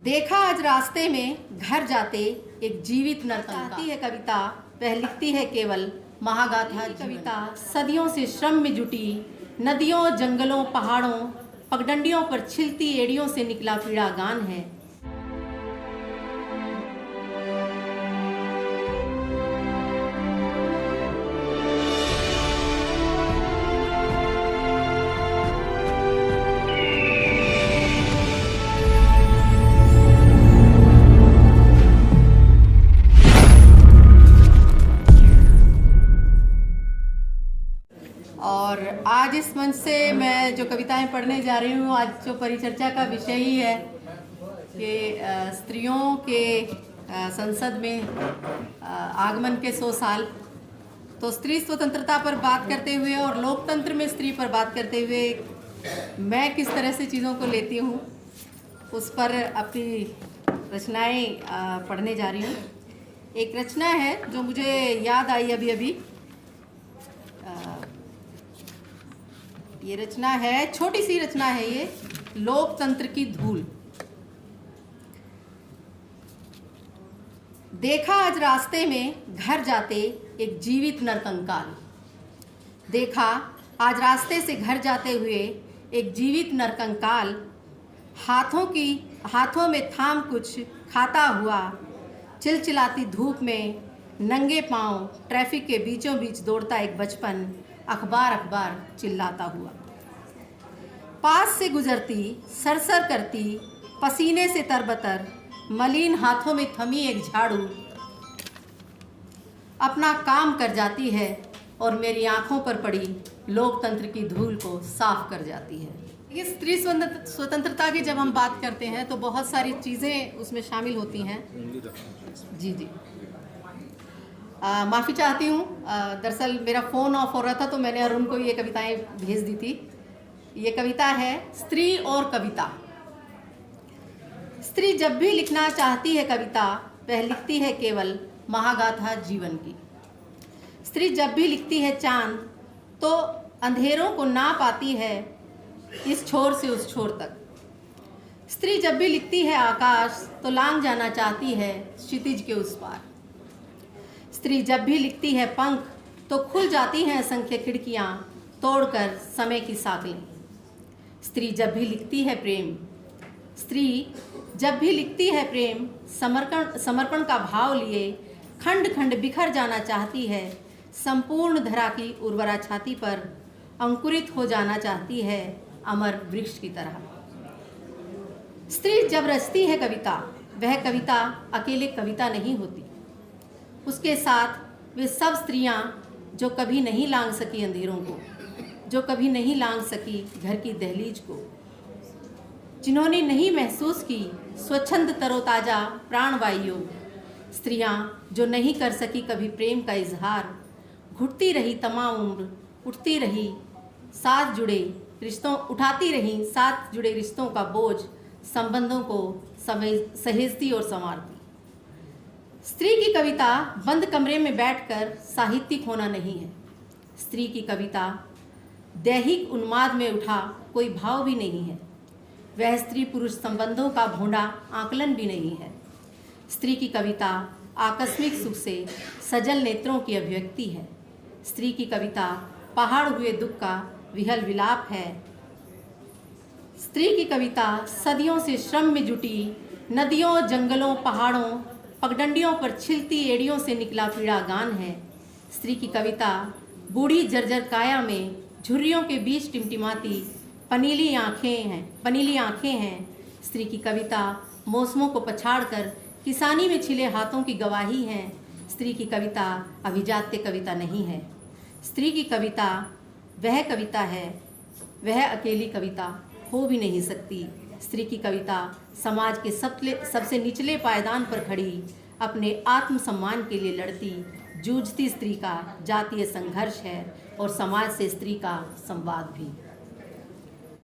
देखा आज रास्ते में घर जाते एक जीवित नर्तकी है कविता, वह लिखती है केवल महागाथा। कविता सदियों से श्रम में जुटी, नदियों जंगलों पहाड़ों पगडंडियों पर छिलती एड़ियों से निकला पीड़ा गान है। और आज इस मंच से मैं जो कविताएं पढ़ने जा रही हूँ, आज जो परिचर्चा का विषय ही है कि स्त्रियों के संसद में आगमन के 100 साल। तो स्त्री स्वतंत्रता पर बात करते हुए और लोकतंत्र में स्त्री पर बात करते हुए मैं किस तरह से चीज़ों को लेती हूँ, उस पर अपनी रचनाएं पढ़ने जा रही हूँ। एक रचना है जो मुझे याद आई अभी अभी। ये रचना है, छोटी सी रचना है ये, लोकतंत्र की धूल। देखा आज रास्ते में घर जाते एक जीवित नरकंकाल। देखा आज रास्ते से घर जाते हुए एक जीवित नरकंकाल, हाथों में थाम कुछ खाता हुआ, चिलचिलाती धूप में नंगे पांव ट्रैफिक के बीचों बीच दौड़ता एक बचपन, अखबार अखबार चिल्लाता हुआ। पास से गुजरती सरसर करती पसीने से तरबतर, मलिन हाथों में थमी एक झाड़ू अपना काम कर जाती है और मेरी आंखों पर पड़ी लोकतंत्र की धूल को साफ कर जाती है। ये स्त्री स्वतंत्रता की जब हम बात करते हैं तो बहुत सारी चीज़ें उसमें शामिल होती हैं। जी माफ़ी चाहती हूँ, दरअसल मेरा फ़ोन ऑफ हो रहा था तो मैंने अरुण को ये कविताएं भेज दी थी। ये कविता है स्त्री और कविता। स्त्री जब भी लिखना चाहती है कविता, वह लिखती है केवल महागाथा जीवन की। स्त्री जब भी लिखती है चांद तो अंधेरों को ना पाती है इस छोर से उस छोर तक। स्त्री जब भी लिखती है आकाश तो लांग जाना चाहती है क्षितिज के उस पार। स्त्री जब भी लिखती है पंख तो खुल जाती हैं असंख्य खिड़कियां तोड़कर समय की साकलें। स्त्री जब भी लिखती है प्रेम, स्त्री जब भी लिखती है प्रेम, समर्पण का भाव लिए खंड खंड बिखर जाना चाहती है, संपूर्ण धरा की उर्वरा छाती पर अंकुरित हो जाना चाहती है अमर वृक्ष की तरह। स्त्री जब रचती है कविता, वह कविता अकेले कविता नहीं होती, उसके साथ वे सब स्त्रियां जो कभी नहीं लांघ सकी अंधेरों को, जो कभी नहीं लांघ सकी घर की दहलीज को, जिन्होंने नहीं महसूस की स्वच्छंद तरोताजा प्राणवायु, स्त्रियां जो नहीं कर सकी कभी प्रेम का इजहार, घुटती रही तमाम उम्र, उठती रही साथ जुड़े रिश्तों, उठाती रही साथ जुड़े रिश्तों का बोझ, संबंधों को सहेजती और संवारती। स्त्री की कविता बंद कमरे में बैठकर साहित्यिक होना नहीं है। स्त्री की कविता दैहिक उन्माद में उठा कोई भाव भी नहीं है। वह स्त्री पुरुष संबंधों का भोंडा आकलन भी नहीं है। स्त्री की कविता आकस्मिक सुख से सजल नेत्रों की अभिव्यक्ति है। स्त्री की कविता पहाड़ हुए दुख का विहल विलाप है। स्त्री की कविता सदियों से श्रम में जुटी, नदियों जंगलों पहाड़ों पगडंडियों पर छिलती एड़ियों से निकला पीड़ा गान है। स्त्री की कविता बूढ़ी जर्जर काया में झुर्रियों के बीच टिमटिमाती पनीली आँखें हैं। स्त्री की कविता मौसमों को पछाड़कर किसानी में छिले हाथों की गवाही है। स्त्री की कविता अभिजात्य कविता नहीं है। स्त्री की कविता वह कविता है, वह अकेली कविता हो भी नहीं सकती। स्त्री की कविता समाज के सबसे निचले पायदान पर खड़ी, अपने आत्मसम्मान के लिए लड़ती जूझती स्त्री का जातीय संघर्ष है और समाज से स्त्री का संवाद भी।